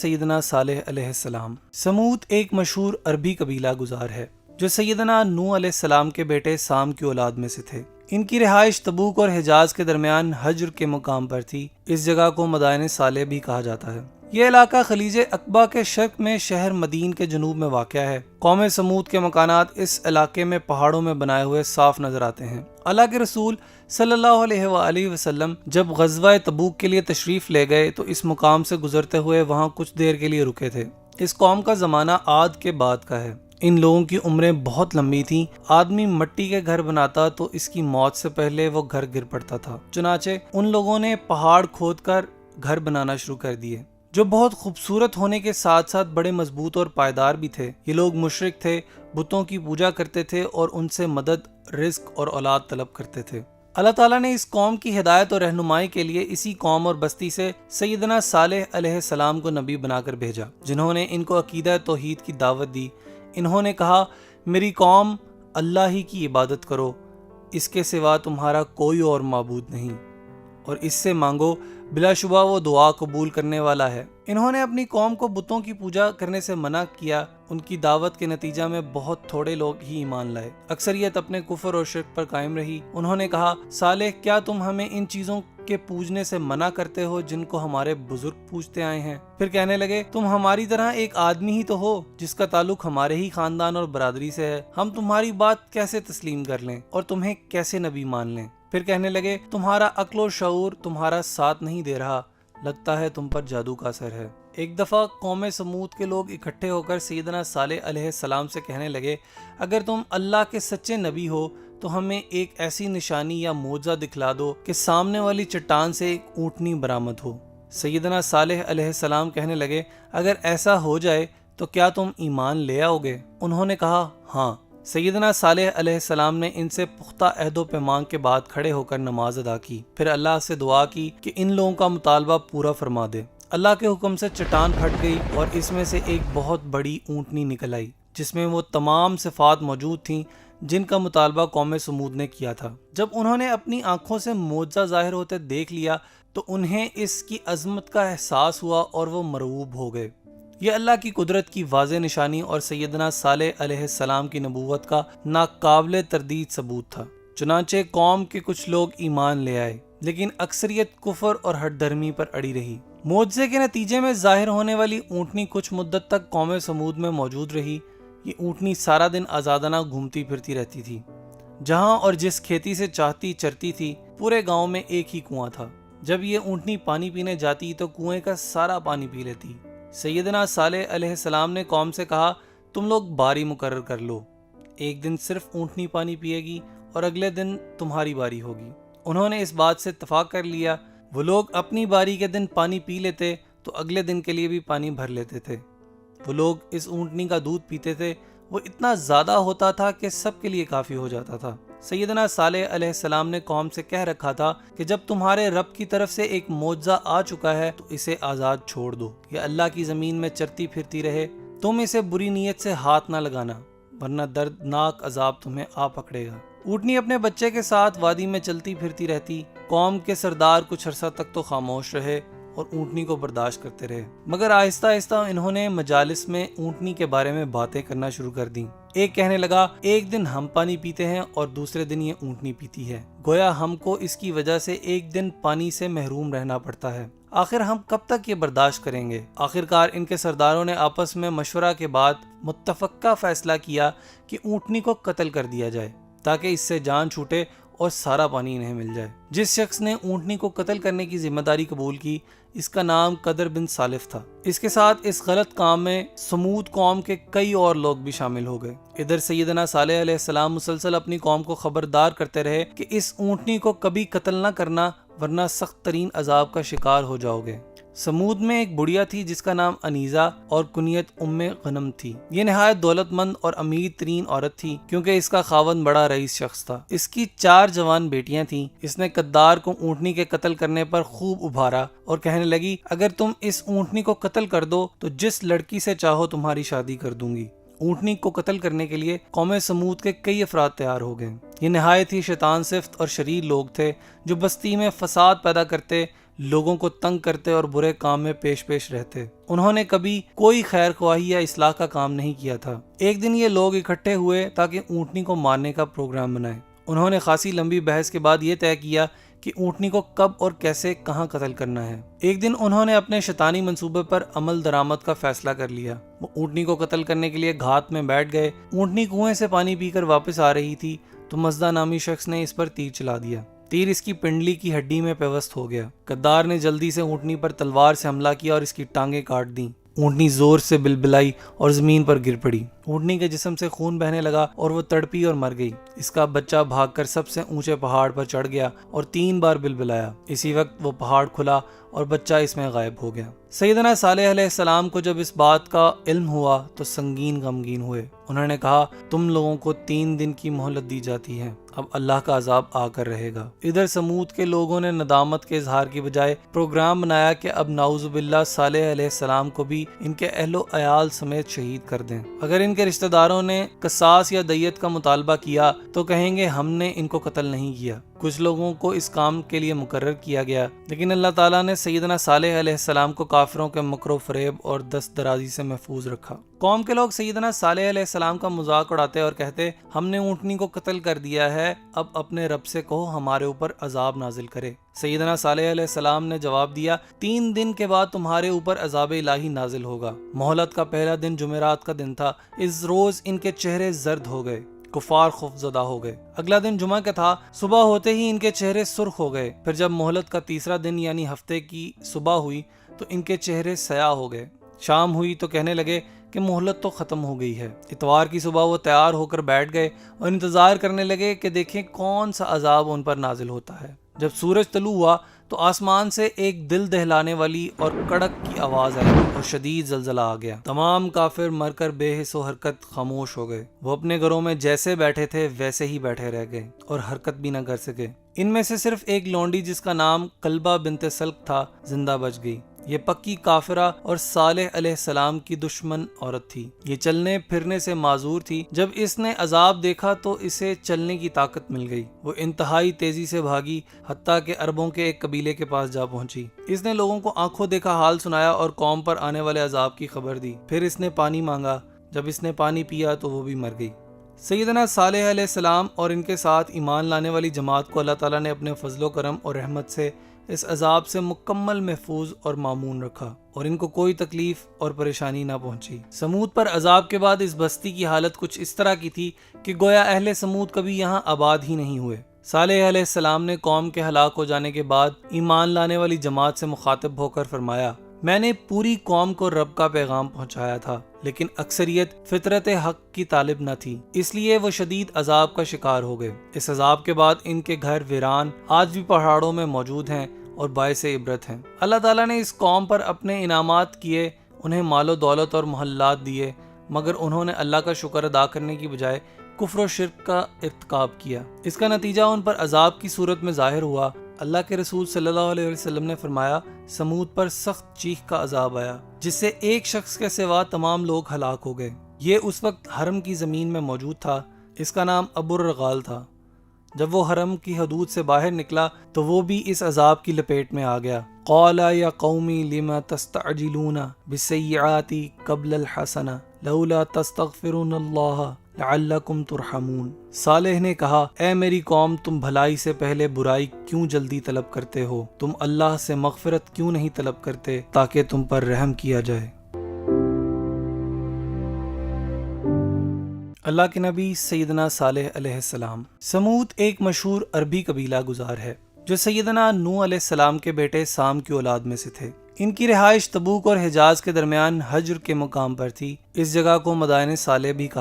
سیدنا صالح علیہ السلام۔ سمود ایک مشہور عربی قبیلہ گزار ہے جو سیدنا نوح علیہ السلام کے بیٹے سام کی اولاد میں سے تھے۔ ان کی رہائش تبوک اور حجاز کے درمیان حجر کے مقام پر تھی۔ اس جگہ کو مدائن صالح بھی کہا جاتا ہے۔ یہ علاقہ خلیج عقبہ کے شرق میں شہر مدین کے جنوب میں واقع ہے۔ قوم سمود کے مکانات اس علاقے میں پہاڑوں میں بنائے ہوئے صاف نظر آتے ہیں۔ اللہ کے رسول صلی اللہ علیہ وآلہ وسلم جب غزوہ تبوک کے لیے تشریف لے گئے تو اس مقام سے گزرتے ہوئے وہاں کچھ دیر کے لیے رکے تھے۔ اس قوم کا زمانہ عاد کے بعد کا ہے۔ ان لوگوں کی عمریں بہت لمبی تھیں۔ آدمی مٹی کے گھر بناتا تو اس کی موت سے پہلے وہ گھر گر پڑتا تھا، چنانچہ ان لوگوں نے پہاڑ کھود کر گھر بنانا شروع کر دیے، جو بہت خوبصورت ہونے کے ساتھ ساتھ بڑے مضبوط اور پائیدار بھی تھے۔ یہ لوگ مشرک تھے، بتوں کی پوجا کرتے تھے اور ان سے مدد، رزق اور اولاد طلب کرتے تھے۔ اللہ تعالیٰ نے اس قوم کی ہدایت اور رہنمائی کے لیے اسی قوم اور بستی سے سیدنا صالح علیہ السلام کو نبی بنا کر بھیجا، جنہوں نے ان کو عقیدہ توحید کی دعوت دی۔ انہوں نے کہا، میری قوم، اللہ ہی کی عبادت کرو، اس کے سوا تمہارا کوئی اور معبود نہیں، اور اس سے مانگو، بلا شبہ وہ دعا قبول کرنے والا ہے۔ انہوں نے اپنی قوم کو بتوں کی پوجا کرنے سے منع کیا۔ ان کی دعوت کے نتیجہ میں بہت تھوڑے لوگ ہی ایمان لائے، اکثریت اپنے کفر اور شرک پر قائم رہی۔ انہوں نے کہا، صالح، کیا تم ہمیں ان چیزوں کے پوجنے سے منع کرتے ہو جن کو ہمارے بزرگ پوجتے آئے ہیں؟ پھر کہنے لگے، تم ہماری طرح ایک آدمی ہی تو ہو جس کا تعلق ہمارے ہی خاندان اور برادری سے ہے۔ ہم تمہاری بات کیسے تسلیم کر لیں اور تمہیں کیسے نبی مان لیں؟ پھر کہنے لگے، تمہارا عقل و شعور تمہارا ساتھ نہیں دے رہا، لگتا ہے تم پر جادو کا اثر ہے۔ ایک دفعہ قوم سمود کے لوگ اکٹھے ہو کر سیدنا صالح علیہ السلام سے کہنے لگے، اگر تم اللہ کے سچے نبی ہو تو ہمیں ایک ایسی نشانی یا معجزہ دکھلا دو کہ سامنے والی چٹان سے ایک اونٹنی برآمد ہو۔ سیدنا صالح علیہ السلام کہنے لگے، اگر ایسا ہو جائے تو کیا تم ایمان لے آؤ گے؟ انہوں نے کہا، ہاں۔ سیدنا صالح علیہ السلام نے ان سے پختہ عہد و پیمان کے بعد کھڑے ہو کر نماز ادا کی، پھر اللہ سے دعا کی کہ ان لوگوں کا مطالبہ پورا فرما دے۔ اللہ کے حکم سے چٹان پھٹ گئی اور اس میں سے ایک بہت بڑی اونٹنی نکل آئی، جس میں وہ تمام صفات موجود تھیں جن کا مطالبہ قوم سمود نے کیا تھا۔ جب انہوں نے اپنی آنکھوں سے معجزہ ظاہر ہوتے دیکھ لیا تو انہیں اس کی عظمت کا احساس ہوا اور وہ مرعوب ہو گئے۔ یہ اللہ کی قدرت کی واضح نشانی اور سیدنا صالح علیہ السلام کی نبوت کا ناقابل تردید ثبوت تھا۔ چنانچہ قوم کے کچھ لوگ ایمان لے آئے، لیکن اکثریت کفر اور ہٹ دھرمی پر اڑی رہی۔ معجزے کے نتیجے میں ظاہر ہونے والی اونٹنی کچھ مدت تک قوم سمود میں موجود رہی۔ یہ اونٹنی سارا دن آزادانہ گھومتی پھرتی رہتی تھی۔ جہاں اور جس کھیتی سے چاہتی چرتی تھی، پورے گاؤں میں ایک ہی کنواں تھا۔ جب یہ اونٹنی پانی پینے جاتی تو کنویں کا سارا پانی پی لیتی۔ سیدنا صالح علیہ السلام نے قوم سے کہا، تم لوگ باری مقرر کر لو، ایک دن صرف اونٹنی پانی پیے گی اور اگلے دن تمہاری باری ہوگی۔ انہوں نے اس بات سے اتفاق کر لیا۔ وہ لوگ اپنی باری کے دن پانی پی لیتے تو اگلے دن کے لیے بھی پانی بھر لیتے تھے۔ وہ لوگ اس اونٹنی کا دودھ پیتے تھے، وہ اتنا زیادہ ہوتا تھا کہ سب کے لیے کافی ہو جاتا تھا۔ سیدنا صالح علیہ السلام نے قوم سے کہہ رکھا تھا کہ جب تمہارے رب کی طرف سے ایک معجزہ آ چکا ہے تو اسے آزاد چھوڑ دو، یہ اللہ کی زمین میں چرتی پھرتی رہے، تم اسے بری نیت سے ہاتھ نہ لگانا، ورنہ دردناک عذاب تمہیں آ پکڑے گا۔ اونٹنی اپنے بچے کے ساتھ وادی میں چلتی پھرتی رہتی۔ قوم کے سردار کچھ عرصہ تک تو خاموش رہے اور اونٹنی کو برداشت کرتے رہے، مگر آہستہ آہستہ انہوں نے مجالس میں اونٹنی کے بارے میں باتیں کرنا شروع کر دیں۔ ایک کہنے لگا، ایک دن ہم پانی پیتے ہیں اور دوسرے دن یہ اونٹنی پیتی ہے، گویا ہم کو اس کی وجہ سے ایک دن پانی سے محروم رہنا پڑتا ہے، آخر ہم کب تک یہ برداشت کریں گے؟ آخرکار ان کے سرداروں نے آپس میں مشورہ کے بعد متفقہ فیصلہ کیا کہ اونٹنی کو قتل کر دیا جائے تاکہ اس سے جان چھوٹے اور سارا پانی انہیں مل جائے۔ جس شخص نے اونٹنی کو قتل کرنے کی ذمہ داری قبول کی، اس کا نام قدر بن سالف تھا۔ اس کے ساتھ اس غلط کام میں سمود قوم کے کئی اور لوگ بھی شامل ہو گئے۔ ادھر سیدنا صالح علیہ السلام مسلسل اپنی قوم کو خبردار کرتے رہے کہ اس اونٹنی کو کبھی قتل نہ کرنا، ورنہ سخت ترین عذاب کا شکار ہو جاؤ گے۔ سمود میں ایک بڑھیا تھی جس کا نام انیزہ اور کنیت ام غنم تھی۔ یہ نہایت دولت مند اور امیر ترین عورت تھی کیونکہ اس کا خاوند بڑا رئیس شخص تھا۔ اس کی 4 جوان بیٹیاں تھیں۔ اس نے قدار کو اونٹنی کے قتل کرنے پر خوب ابھارا اور کہنے لگی، اگر تم اس اونٹنی کو قتل کر دو تو جس لڑکی سے چاہو تمہاری شادی کر دوں گی۔ اونٹنی کو قتل کرنے کے لیے قوم سمود کے کئی افراد تیار ہو گئے۔ یہ نہایت ہی شیطان صفت اور شریر لوگ تھے جو بستی میں فساد پیدا کرتے، لوگوں کو تنگ کرتے اور برے کام میں پیش رہتے۔ انہوں نے کبھی کوئی خیر خواہی یا اصلاح کا کام نہیں کیا تھا۔ ایک دن یہ لوگ اکٹھے ہوئے تاکہ اونٹنی کو مارنے کا پروگرام بنائیں۔ انہوں نے خاصی لمبی بحث کے بعد یہ طے کیا کہ اونٹنی کو کب اور کیسے کہاں قتل کرنا ہے۔ ایک دن انہوں نے اپنے شیطانی منصوبے پر عمل درآمد کا فیصلہ کر لیا۔ وہ اونٹنی کو قتل کرنے کے لیے گھات میں بیٹھ گئے۔ اونٹنی کنویں سے پانی پی کر واپس آ رہی تھی تو مزدہ نامی شخص نے اس پر تیر چلا دیا۔ تیر اس کی پنڈلی کی ہڈی میں پیوست ہو گیا۔ غدار نے جلدی سے اونٹنی پر تلوار سے حملہ کیا اور اس کی ٹانگیں کاٹ دیں۔ اونٹنی زور سے بلبلائی اور زمین پر گر پڑی۔ اونٹنی کے جسم سے خون بہنے لگا اور وہ تڑپی اور مر گئی۔ اس کا بچہ بھاگ کر سب سے اونچے پہاڑ پر چڑھ گیا اور 3 بار بلبلایا۔ اسی وقت وہ پہاڑ کھلا اور بچہ اس میں غائب ہو گیا۔ سیدنا صالح علیہ السلام کو جب اس بات کا علم ہوا تو سنگین غمگین ہوئے۔ انہوں نے کہا، تم لوگوں کو 3 دن کی مہلت دی جاتی ہے، اب اللہ کا عذاب آ کر رہے گا۔ ادھر سمود کے لوگوں نے ندامت کے اظہار کی بجائے پروگرام بنایا کہ اب نعوذ باللہ صالح علیہ السلام کو بھی ان کے اہل و عیال سمیت شہید کر دیں۔ اگر ان کے رشتہ داروں نے قصاص یا دیت کا مطالبہ کیا تو کہیں گے ہم نے ان کو قتل نہیں کیا۔ کچھ لوگوں کو اس کام کے لیے مقرر کیا گیا، لیکن اللہ تعالیٰ نے سیدنا صالح علیہ السلام کو کافروں کے مکر و فریب اور دست درازی سے محفوظ رکھا۔ قوم کے لوگ سیدنا صالح علیہ السلام کا مذاق اڑاتے اور کہتے، ہم نے اونٹنی کو قتل کر دیا ہے، اب اپنے رب سے کہو ہمارے اوپر عذاب نازل کرے۔ سیدنا صالح علیہ السلام نے جواب دیا، 3 دن کے بعد تمہارے اوپر عذاب الہی نازل ہوگا۔ مہلت کا پہلا دن جمعرات کا دن تھا۔ اس روز ان کے چہرے زرد ہو گئے، کفار خوف زدہ ہو گئے۔ اگلا دن جمعہ کا تھا۔ صبح ہوتے ہی ان کے چہرے سرخ ہو گئے۔ پھر جب مہلت کا تیسرا دن یعنی ہفتے کی صبح ہوئی تو ان کے چہرے سیاہ ہو گئے۔ شام ہوئی تو کہنے لگے کہ مہلت تو ختم ہو گئی ہے۔ اتوار کی صبح وہ تیار ہو کر بیٹھ گئے اور انتظار کرنے لگے کہ دیکھیں کون سا عذاب ان پر نازل ہوتا ہے۔ جب سورج طلوع ہوا تو آسمان سے ایک دل دہلانے والی اور کڑک کی آواز آئی اور شدید زلزلہ آ گیا۔ تمام کافر مر کر بے حس و حرکت خاموش ہو گئے۔ وہ اپنے گھروں میں جیسے بیٹھے تھے ویسے ہی بیٹھے رہ گئے اور حرکت بھی نہ کر سکے۔ ان میں سے صرف ایک لونڈی جس کا نام قلبہ بنت سلک تھا زندہ بچ گئی۔ یہ پکی کافرہ اور صالح علیہ السلام کی دشمن عورت تھی۔ یہ چلنے پھرنے سے معذور تھی۔ جب اس نے عذاب دیکھا تو اسے چلنے کی طاقت مل گئی۔ وہ انتہائی تیزی سے بھاگی، حتیٰ کہ عربوں کے ایک قبیلے کے پاس جا پہنچی۔ اس نے لوگوں کو آنکھوں دیکھا حال سنایا اور قوم پر آنے والے عذاب کی خبر دی۔ پھر اس نے پانی مانگا۔ جب اس نے پانی پیا تو وہ بھی مر گئی۔ سیدنا صالح علیہ السلام اور ان کے ساتھ ایمان لانے والی جماعت کو اللہ تعالیٰ نے اپنے فضل و کرم اور رحمت سے اس عذاب سے مکمل محفوظ اور مامون رکھا اور ان کو کوئی تکلیف اور پریشانی نہ پہنچی۔ سمود پر عذاب کے بعد اس بستی کی حالت کچھ اس طرح کی تھی کہ گویا اہل سمود کبھی یہاں آباد ہی نہیں ہوئے۔ صالح علیہ السلام نے قوم کے ہلاک ہو جانے کے بعد ایمان لانے والی جماعت سے مخاطب ہو کر فرمایا، میں نے پوری قوم کو رب کا پیغام پہنچایا تھا، لیکن اکثریت فطرت حق کی طالب نہ تھی، اس لیے وہ شدید عذاب کا شکار ہو گئے۔ اس عذاب کے بعد ان کے گھر ویران آج بھی پہاڑوں میں موجود ہیں اور باعث عبرت ہیں۔ اللہ تعالیٰ نے اس قوم پر اپنے انعامات کیے، انہیں مال و دولت اور محلات دیے، مگر انہوں نے اللہ کا شکر ادا کرنے کی بجائے کفر و شرک کا ارتکاب کیا۔ اس کا نتیجہ ان پر عذاب کی صورت میں ظاہر ہوا۔ اللہ کے رسول صلی اللہ علیہ وسلم نے فرمایا، سمود پر سخت چیخ کا عذاب آیا جس سے ایک شخص کے سوا تمام لوگ ہلاک ہو گئے۔ یہ اس وقت حرم کی زمین میں موجود تھا۔ اس کا نام ابو الرغال تھا۔ جب وہ حرم کی حدود سے باہر نکلا تو وہ بھی اس عذاب کی لپیٹ میں آ گیا۔ قال یا قومی لما تستعجلون بالسیئات قبل الحسنہ لولا تستغفرون اللہ لعلکم ترحمون۔ صالح نے کہا، اے میری قوم، تم بھلائی سے پہلے برائی کیوں جلدی طلب کرتے ہو؟ تم اللہ سے مغفرت کیوں نہیں طلب کرتے تاکہ تم پر رحم کیا جائے؟ اللہ کے نبی سیدنا صالح علیہ السلام۔ سمود ایک مشہور عربی قبیلہ گزار ہے جو سیدنا نوح علیہ السلام کے بیٹے سام کی اولاد میں سے تھے۔ ان کی رہائش تبوک اور حجاز کے درمیان حجر کے مقام پر تھی۔ اس جگہ کو مدائن صالح بھی کہا